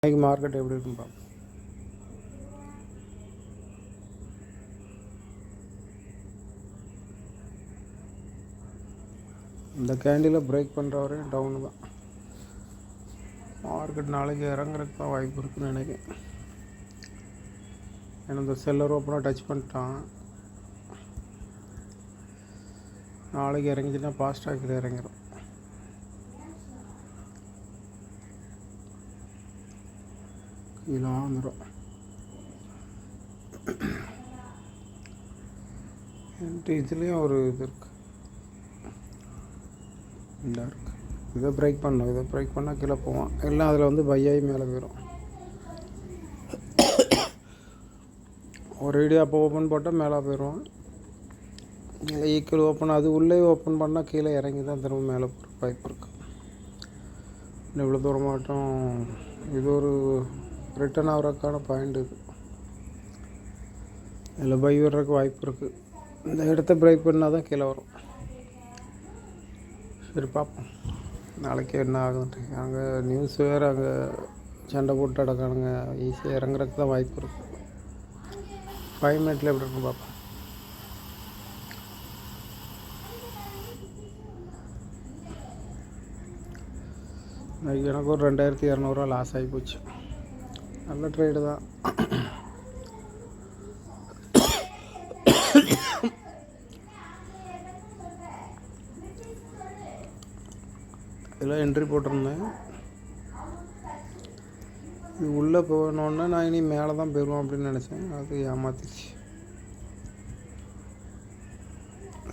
இன்னைக்கு மார்க்கெட் எப்படி இருக்குன்னு பார்ப்போம். இந்த கேண்டில் பிரேக் பண்ணுற வரையும் டவுனு தான். மார்க்கெட் நாளைக்கு இறங்குறதுக்கு தான் வாய்ப்பு இருக்குதுன்னு நினைக்கிறேன். ஏன்னா இந்த செல்லர் ஓப்பனாக டச் பண்ணிட்டான். நாளைக்கு இறங்கிச்சுன்னா ஃபாஸ்டாக இறங்கிடும். கீழே வந்துடும். இதுலேயும் ஒரு இது இருக்குது, இல்லை இருக்குது. இதை பிரேக் பண்ணணும். இதை பிரேக் பண்ணால் கீழே போவான். எல்லாம் அதில் வந்து பையாகி மேலே போயிடும். ஒரு ஐடியா அப்போ ஓப்பன் போட்டால் மேலே போயிடுவான். இல்லை ஈக்குவல் ஓப்பன், அது உள்ளே ஓப்பன் பண்ணால் கீழே இறங்கி தான் திரும்ப மேலே போகிற வாய்ப்பு இருக்குது. இன்னும் இவ்வளோ தூரமாகட்டும். இது ஒரு ரிட்டர்ன் ஆகிறதுக்கான பாயிண்ட். இது இதில் பை வர்றதுக்கு வாய்ப்பு இருக்குது. இந்த இடத்த பிரேக் பண்ணால் தான் கீழே வரும். சரி பார்ப்போம் நாளைக்கு என்ன ஆகுதுன்ட்டு. அங்கே நியூஸ் வேறு, அங்கே சண்டை போட்டு அடக்கானுங்க. ஈஸியாக இறங்குறதுக்கு தான் வாய்ப்பு இருக்குது. 5 மினிட்ல எப்படி இருக்குன்னு பார்ப்போம். எனக்கு ஒரு 2200 லாஸ் ஆகி போச்சு. நல்ல ட்ரேடு தான். இதில் என்ட்ரி போட்டிருந்தேன். இது உள்ளே போகணுன்னா நான் இனி மேலே தான் போயிடுவோம் அப்படின்னு நினச்சேன். அது ஏமாத்திச்சு.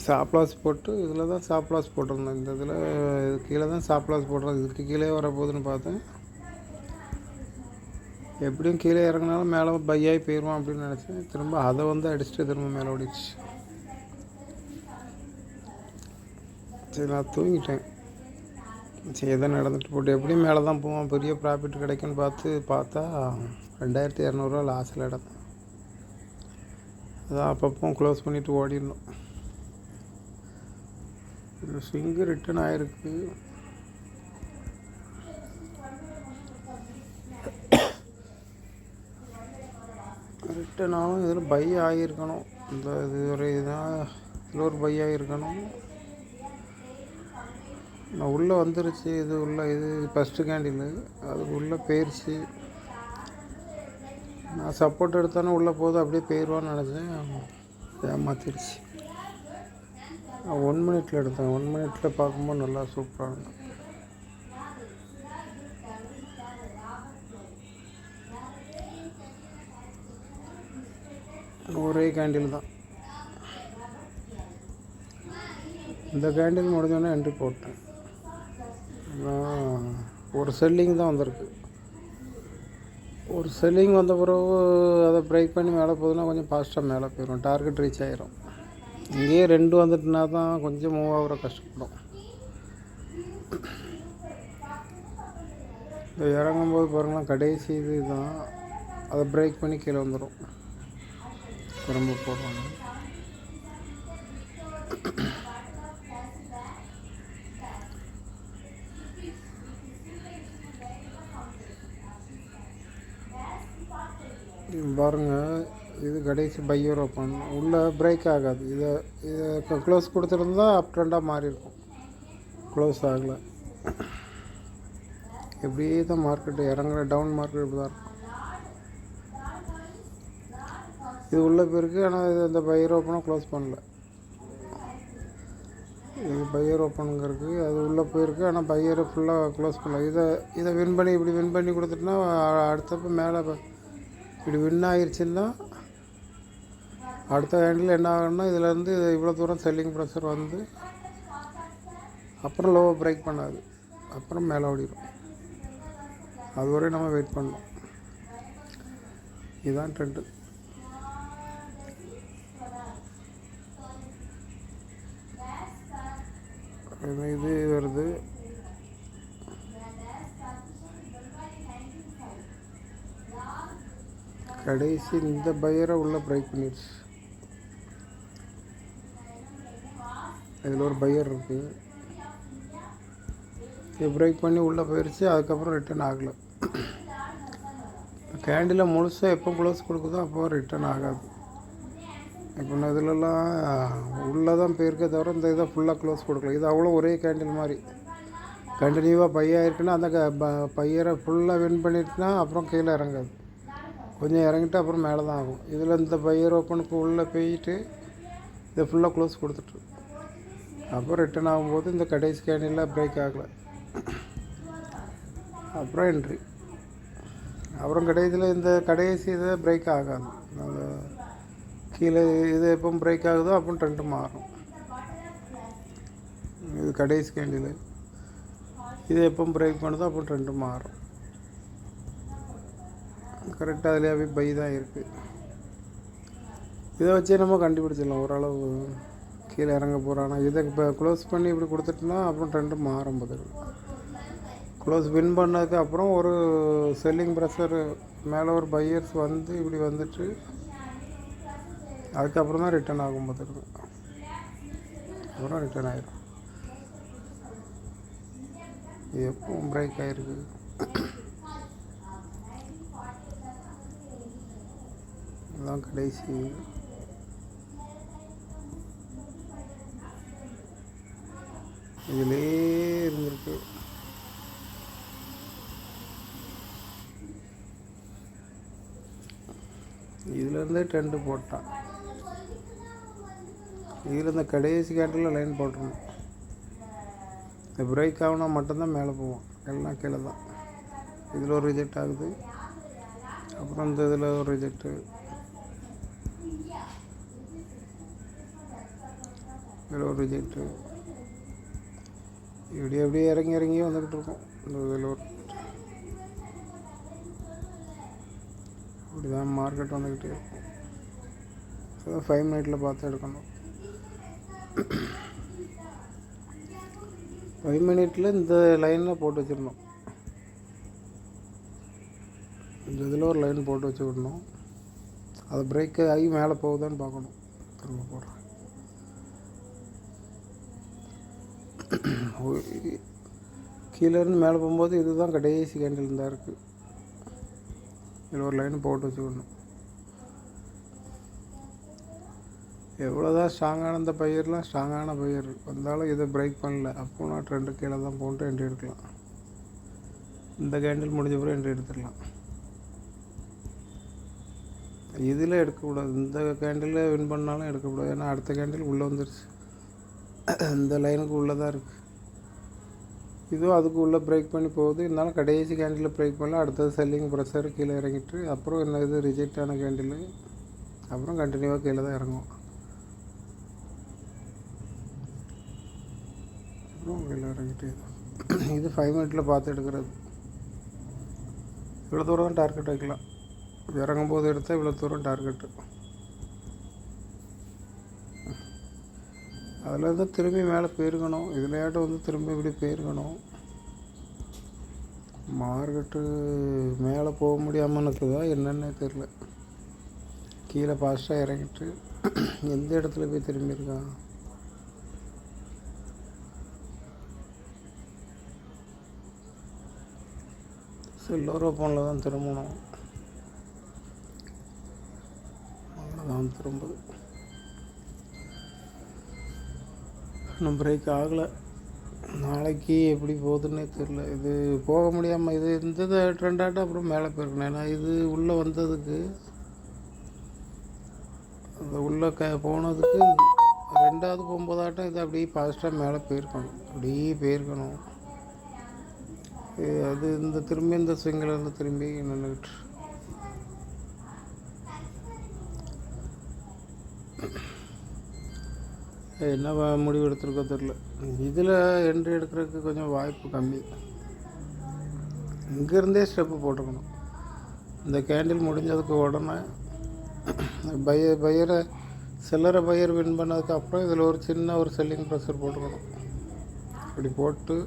ஸ்டாப்-லாஸ் போட்டு இதில் தான் ஸ்டாப்-லாஸ் போட்டிருந்தேன். இந்த இதில் கீழே தான் ஸ்டாப்-லாஸ் போடுறேன். இதுக்கு கீழே வரப்போகுதுன்னு பார்த்தேன். எப்படியும் கீழே இறங்கினாலும் மேலே பையாகி போயிடுவோம் அப்படின்னு நினச்சேன். திரும்ப அதை வந்து அடிச்சுட்டு திரும்ப மேலே ஓடிடுச்சு. சரி நான் தூங்கிட்டேன். சரி எதை நடந்துட்டு போட்டு எப்படியும் மேலே தான் போவோம், பெரிய ப்ராஃபிட் கிடைக்குன்னு பார்த்தா 2200 லாஸில் எடுத்தேன். அதான் அப்பப்போ க்ளோஸ் பண்ணிவிட்டு ஓடிடணும். ஸ்விங்கு ரிட்டர்ன் ஆகிருக்கு. ரிட்டர்ன் ஆகும். இதில் பை ஆகியிருக்கணும். இந்த இது ஒரு இதில் ஒரு பை ஆகியிருக்கணும். நான் உள்ளே வந்துருச்சு. இது உள்ள இது ஃபஸ்ட்டு கேண்டில் அதுக்கு உள்ளே போயிடுச்சு. நான் சப்போர்ட் எடுத்தானே உள்ளே போதும் அப்படியே போயிடுவான்னு நினச்சேன். ஏமாத்திருச்சு. நான் 1 மினிட்ல எடுத்தேன். 1 மினிட்ல பார்க்கும்போது நல்லா சூப்பராக இருந்தேன். ஒரே கேண்டில் தான். இந்த கேண்டில் முடிஞ்சோடனே என்ட்ரி போட்டேன். ஒரு செல்லிங் தான் வந்திருக்கு. ஒரு செல்லிங் வந்த பிறகு அதை பிரேக் பண்ணி மேலே போகுதுன்னா கொஞ்சம் ஃபாஸ்ட்டாக மேலே போயிடும். டார்கெட் ரீச் ஆகிரும். இங்கேயே 2 வந்துட்டுனா தான் கொஞ்சம் மூவ் ஆகிற கஷ்டப்படும். இந்த இறங்கும்போது பாருங்களேன், கடைசி இது தான். அதை பிரேக் பண்ணி கீழே வந்துடும். திரும்ப போடுவாங்க. பாருங்கள், இது கடைசி பையர் ஓப்பன். உள்ளே பிரேக் ஆகாது. இதை க்ளோஸ் கொடுத்துருந்தா அப் ட்ரெண்டாக மாறி இருக்கும். க்ளோஸ் ஆகலை. எப்படியே தான் மார்க்கெட்டு இறங்குற டவுன் மார்க்கெட் இப்படி தான் இருக்கும். இது உள்ளே போயிருக்கு. ஆனால் இது இந்த பையர் ஓப்பனாக க்ளோஸ் பண்ணல. இது பையர் ஓப்பனுங்கிறது அது உள்ளே போயிருக்கு. ஆனால் பையரை ஃபுல்லாக க்ளோஸ் பண்ணல. இதை வின் பண்ணி இப்படி வின் பண்ணி கொடுத்துட்டுனா அடுத்தப்போ மேலே இப்படி வின் ஆகிருச்சுன்னா அடுத்த ஹேண்டில் என்ன ஆகும்னா இதிலேருந்து இவ்வளோ தூரம் செல்லிங் ப்ரெஷர் வந்து அப்புறம் லோவை பிரேக் பண்ணாது. அப்புறம் மேலே ஓடிடும். அது வரையும் நம்ம வெயிட் பண்ணணும். இதுதான் ட்ரெண்டு. இது வருது. கடைசி இந்த பையரை உள்ளே பிரேக் பண்ணிடுச்சு. இதில் ஒரு பையர் இருக்குது. இது பிரேக் பண்ணி உள்ளே போயிடுச்சு. அதுக்கப்புறம் ரிட்டர்ன் ஆகலை. கேண்டிலை முழுசாக எப்போ க்ளோஸ் கொடுக்குதோ அப்போ ரிட்டர்ன் ஆகாது. இப்போ நான் இதிலலாம் உள்ளே தான் போயிருக்கே தவிர இந்த இதை ஃபுல்லாக க்ளோஸ் கொடுக்கல. இது அவ்வளோ ஒரே கேண்டில் மாதிரி கண்டினியூவாக பையாயிருக்குன்னா அந்த பையரை ஃபுல்லாக வின் பண்ணிட்டுனா அப்புறம் கீழே இறங்காது. கொஞ்சம் இறங்கிட்டு அப்புறம் மேலே தான் ஆகும். இதில் இந்த பையர் ஓப்பனுக்கு உள்ளே போயிட்டு இதை ஃபுல்லாக க்ளோஸ் கொடுத்துட்டு அப்புறம் ரிட்டர்ன் ஆகும்போது இந்த கடைசி கேண்டிலில் பிரேக் ஆகலை, அப்புறம் என்ட்ரி. அப்புறம் கடைசியில் இந்த கடைசி இதை பிரேக் ஆகாது. அந்த கீழே இது எப்போ பிரேக் ஆகுதோ அப்புறம் ட்ரெண்டு மாறும். இது கடைசி கேண்டில் இது எப்போ பிரேக் பண்ணுதோ அப்புறம் ட்ரெண்டு மாறும். கரெக்டாக அதிலே போய் பை தான் இருக்குது. இதை வச்சே நம்ம கண்டுபிடிச்சிடலாம் ஓரளவு கீழே இறங்க போகிறானா. இதை இப்போ க்ளோஸ் பண்ணி இப்படி கொடுத்துட்டோன்னா அப்புறம் ட்ரெண்டு மாறும். பதில் க்ளோஸ் வின் பண்ணதுக்கு அப்புறம் ஒரு செல்லிங் ப்ரெஷர் மேலே ஒரு பையர்ஸ் வந்து இப்படி வந்துட்டு அதுக்கப்புறம் தான் ரிட்டர்ன் ஆகும். பதில் அப்புறம் ரிட்டர்ன் ஆகிடும். இது எப்பவும் பிரேக் ஆகிருக்கு. இதுதான் கடைசி. இதிலே இருந்திருக்கு. இதுலேருந்தே ட்ரெண்டு போட்டான். இதில் இந்த கடைசி கேண்டில் லைன் போட்டுருணும். இந்த பிரேக் ஆகுனா மட்டும்தான் மேலே போவோம், எல்லாம் கீழே தான். இதில் ஒரு ரிஜெக்ட் ஆகுது, அப்புறம் இந்த இதில் ஒரு ரிஜெக்டு, இதில் ஒரு ரிஜெக்டு, இப்படி அப்படியே இறங்கி இறங்கியே வந்துக்கிட்டு இருக்கோம். இந்த இதில் ஒரு இப்படி தான் மார்க்கெட் வந்துக்கிட்டே இருக்கும். அதான் 5 மினிட்டில் பார்த்து எடுக்கணும். 5 மினிட்டில் இந்த லைனில் போட்டு வச்சிடணும். இந்த இதில் ஒரு லைன் போட்டு வச்சு விடணும். அது பிரேக் ஆகி மேலே போகுதான்னு பார்க்கணும். திரும்ப போடுறேன். கீழேருந்து மேலே போகும்போது இதுதான் கடைசி கேண்டில் தான் இருக்குது. இதில் ஒரு லைன் போட்டு வச்சு விடணும். எவ்வளோதான் ஸ்ட்ராங்கான இந்த பையர்லாம் ஸ்ட்ராங்கான பையர் வந்தாலும் இதை பிரேக் பண்ணல, அப்போ நான் ட்ரெண்டு கீழே தான் போட்டு என்ட்ரி எடுக்கலாம். இந்த கேண்டில் முடிஞ்ச பிறகு என்ட்ரி எடுத்துடலாம். இதில் எடுக்கக்கூடாது. இந்த கேண்டில் வின் பண்ணாலும் எடுக்கக்கூடாது. ஏன்னா அடுத்த கேண்டில் உள்ளே வந்துருச்சு. இந்த லைனுக்கு உள்ளே தான் இருக்குது. இதுவும் அதுக்கு உள்ளே பிரேக் பண்ணி போகுது. இருந்தாலும் கடைசி கேண்டில் பிரேக் பண்ணல, அடுத்தது செல்லிங் ப்ரெஷர் கீழே இறங்கிட்டு அப்புறம் என்ன இது ரிஜெக்ட் ஆன கேண்டில் அப்புறம் கண்டினியூவாக கீழே தான் இறங்கும். அப்புறம் கீழே இறங்கிட்டு இது 5 மினிட்டில் பார்த்து எடுக்கிறது. இவ்வளோ தூரம் தான் டார்கெட் வைக்கலாம். இறங்கும் போது எடுத்தால் இவ்வளோ தூரம் டார்கெட்டு. அதில் இருந்து திரும்பி மேலே போயிருக்கணும். இதுலையாட்டும் வந்து திரும்பி இப்படி போயிருக்கணும். மார்க்கெட்டு மேலே போக முடியாமல் இருக்குதா என்னென்னே தெரில. கீழே ஃபாஸ்ட்டாக இறங்கிட்டு எந்த இடத்துல போய் திரும்பியிருக்கான். சில்லர் ஓப்பனில் தான் திரும்பணும். அவ்வளோதான் திரும்புது. இன்னும் பிரேக் ஆகலை. நாளைக்கு எப்படி போகுதுன்னே தெரில. இது போக முடியாமல் இது இந்த ட்ரெண்டாட்டம் அப்புறம் மேலே போயிருக்கணும். ஏன்னா இது உள்ளே வந்ததுக்கு அந்த உள்ளே போனதுக்கு ரெண்டாவது போகும்போதாட்டம் இது அப்படியே ஃபாஸ்ட்டாக மேலே போயிருக்கணும். அப்படியே போயிருக்கணும். அது இந்த திரும்பி இந்த ஸ்விங்கில் இருந்து திரும்பி நின்றுக்கிட்டு என்ன முடிவு எடுத்துருக்கோ தெரில. இதில் என்ட்ரி எடுக்கிறதுக்கு கொஞ்சம் வாய்ப்பு கம்மி. இங்கேருந்தே ஸ்டெப்பு போட்டுக்கணும். இந்த கேண்டில் முடிஞ்சதுக்கு உடனே பையரை செல்லரை பையர் வின் பண்ணதுக்கு அப்புறம் இதில் ஒரு சின்ன ஒரு செல்லிங் ப்ரெஷர் போட்டுக்கணும். அப்படி போட்டு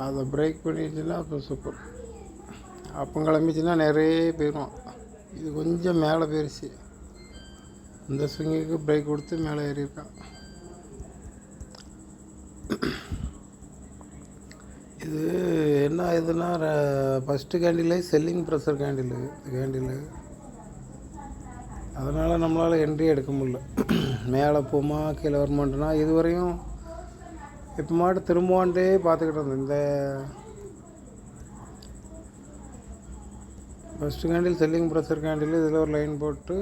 அதை பிரேக் பண்ணிடுச்சுன்னா அப்போ சூப்பர். அப்போ கிளம்பிச்சுன்னா நிறைய போயிடும். இது கொஞ்சம் மேலே போயிடுச்சு. இந்த ஸ்விங்குக்கு பிரேக் கொடுத்து மேலே ஏறியிருக்கான். இது என்ன ஆகுதுன்னா ஃபஸ்ட்டு கேண்டிலே செல்லிங் ப்ரெஷர் கேண்டிலு அதனால் நம்மளால் என்ட்ரி எடுக்க முடியல. மேலே போமா கீழே வரமாட்டேன்னா இதுவரையும் இப்போ மாட்டு திரும்பவான்ட்டே பார்த்துக்கிட்டு இருந்தேன். இந்த first candle selling pressure candle இதில் ஒரு லைன் போட்டு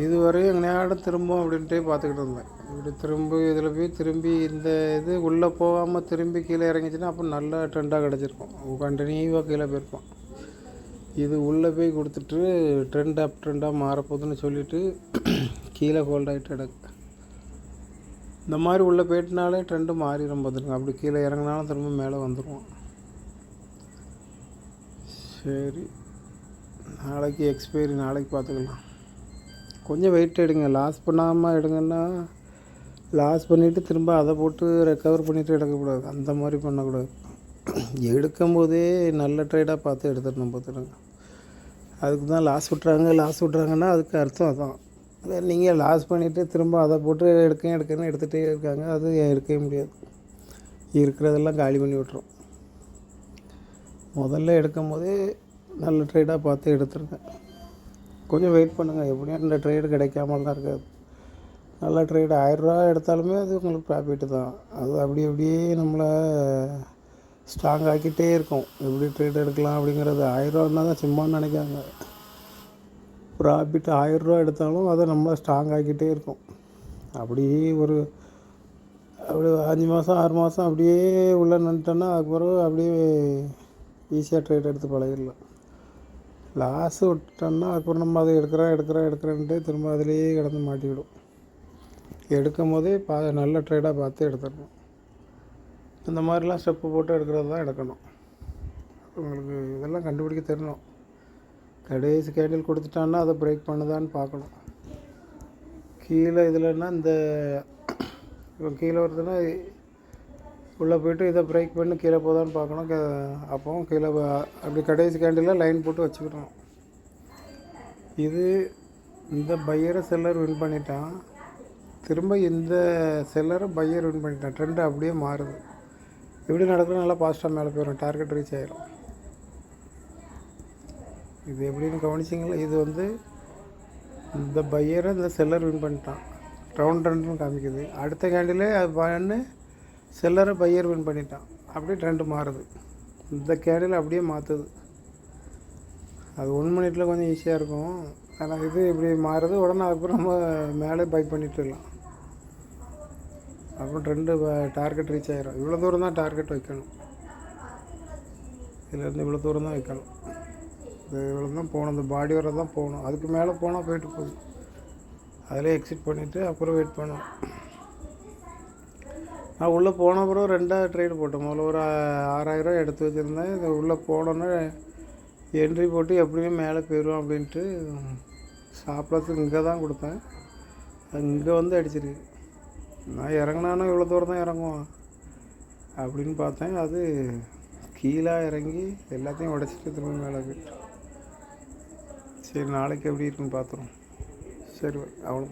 இதுவரையும் எங்கள் நேரம் திரும்பும் அப்படின்ட்டே பார்த்துக்கிட்டு இருந்தேன். இப்படி திரும்ப இதில் போய் திரும்பி இந்த இது உள்ளே போகாமல் திரும்பி கீழே இறங்கிச்சின்னா அப்போ நல்ல ட்ரெண்டாக கிடச்சிருக்கும். கண்டினியூவாக கீழே போயிருப்போம். இது உள்ளே போய் கொடுத்துட்டு அப் ட்ரெண்டாக மாறப்போகுதுன்னு சொல்லிவிட்டு கீழே ஹோல்ட் ஆகிட்டு கிடக்கு. இந்த மாதிரி உள்ளே போயிட்டுனாலே ட்ரெண்டு மாறிடும் பார்த்துருங்க. அப்படி கீழே இறங்கினாலும் திரும்ப மேலே வந்துடுவோம். சரி, நாளைக்கு எக்ஸ்பைரி நாளைக்கு பார்த்துக்கலாம். கொஞ்சம் வெயிட் எடுங்க. லாஸ் பண்ணாமல் எடுங்கன்னா லாஸ் பண்ணிவிட்டு திரும்ப அதை போட்டு ரெக்கவர் பண்ணிவிட்டு எடுக்கக்கூடாது. அந்த மாதிரி பண்ணக்கூடாது. எடுக்கும்போதே நல்ல ட்ரேடாக பார்த்து எடுத்துடணும் பார்த்துடுங்க. அதுக்கு தான் லாஸ் விட்றாங்கன்னா அதுக்கு அர்த்தம் அதான். நீங்கள் லாஸ் பண்ணிவிட்டு திரும்ப அதை போட்டு எடுக்கன்னு எடுத்துகிட்டே இருக்காங்க. அது எடுக்கவே முடியாது. இருக்கிறதெல்லாம் காலி பண்ணி விட்ரும். முதல்ல எடுக்கும் போதே நல்ல ட்ரேடாக பார்த்து எடுத்துருங்க. கொஞ்சம் வெயிட் பண்ணுங்கள். எப்படியும் இந்த ட்ரேடு கிடைக்காமலாம் இருக்காது. நல்ல ட்ரேடு 1000 ரூபா எடுத்தாலுமே அது உங்களுக்கு ப்ராஃபிட்டு தான். அது அப்படியே நம்மளை ஸ்ட்ராங் ஆக்கிட்டே இருக்கும். எப்படி ட்ரேட் எடுக்கலாம் அப்படிங்கிறது 1000 ரூபான்னா தான் சும்மான்னு நினைக்காங்க. ப்ராஃபிட் 1000 ரூபா எடுத்தாலும் அதை நம்ம ஸ்ட்ராங் ஆக்கிட்டே இருக்கும். அப்படியே ஒரு 5 மாதம் 6 மாதம் அப்படியே உள்ளே நின்றுட்டோன்னா அதுக்கப்புறம் அப்படியே ஈஸியாக ட்ரேட் எடுத்து பழகிடலாம். லாஸு விட்டோம்னா அதுக்கப்புறம் நம்ம அதை எடுக்கிறேன்ட்டு திரும்ப அதிலேயே கிடந்து மாட்டிவிடும். எடுக்கும் போதே நல்ல ட்ரேடாக பார்த்து எடுத்துடணும். இந்த மாதிரிலாம் ஸ்டெப்பு போட்டு எடுக்கிறது தான் எடுக்கணும். உங்களுக்கு இதெல்லாம் கண்டுபிடிக்க தெரியணும். கடைசி கேண்டில் கொடுத்துட்டான்னா அதை பிரேக் பண்ணுதான்னு பார்க்கணும். கீழே இதில்னா இந்த இப்போ கீழே வருதுன்னா உள்ளே போய்ட்டு இதை பிரேக் பண்ணி கீழே போதான்னு பார்க்கணும். அப்போ கீழே அப்படி கடைசி கேண்டில் லைன் போட்டு வச்சுக்கிட்டோம். இது இந்த பையரை செல்லர் வின் பண்ணிட்டான். திரும்ப இந்த செல்லரை பையர் வின் பண்ணிட்டான். ட்ரெண்டு அப்படியே மாறுது. எப்படி நடக்குது? நல்லா பாஸ்ட்டாக மேலே போயிடும். டார்கெட் ரீச் ஆகிடும். இது எப்படின்னு கவனிச்சிங்களா? இது இந்த பையரை இந்த செல்லர் வின் பண்ணிட்டான். ரவுண்டுன்னு காமிக்குது. அடுத்த கேண்டிலே அது பண்ணு செல்லரை பையர் வின் பண்ணிட்டான். அப்படியே ட்ரெண்டு மாறுது. இந்த கேண்டில் அப்படியே மாற்றுது. அது 1 மினிட்டில் கொஞ்சம் ஈஸியாக இருக்கும். ஆனால் இது இப்படி மாறுது. உடனே அதுக்கப்புறம் நம்ம மேலே பை பண்ணிட்டுலாம் அப்புறம் ட்ரெண்டு டார்கெட் ரீச் ஆகிடும். இவ்வளோ தூரம் தான் டார்கெட் வைக்கணும். இதிலேருந்து இவ்வளோ தூரம் தான் வைக்கணும். இது இவ்வளோ தான் போகணும். இந்த பாடி வர தான் போகணும். அதுக்கு மேலே போனால் போயிட்டு போகுது. அதிலே எக்ஸிட் பண்ணிவிட்டு அப்புறம் வெயிட் பண்ணணும். நான் உள்ளே போன பிறகு 2ஆவது ட்ரேடு போட்டேன். முதல்ல ஒரு 6000 எடுத்து வச்சுருந்தேன். இது உள்ளே போனோன்னே என்ட்ரி போட்டு எப்படியுமே மேலே போயிடும் அப்படின்ட்டு ஸ்டாப்லாஸுக்கு இங்கே தான் கொடுத்தேன். அது இங்கே அடிச்சிருக்கு. நான் இறங்கினானோ இவ்வளோ தூரம் தான் இறங்குவான் அப்படின்னு பார்த்தேன். அது கீழே இறங்கி எல்லாத்தையும் உடச்சிட்டு திரும்ப மேலே போயிட்டு. சரி, நாளைக்கு எப்படி இருக்குன்னு பார்த்துருவோம். சரி, அவ்வளோ.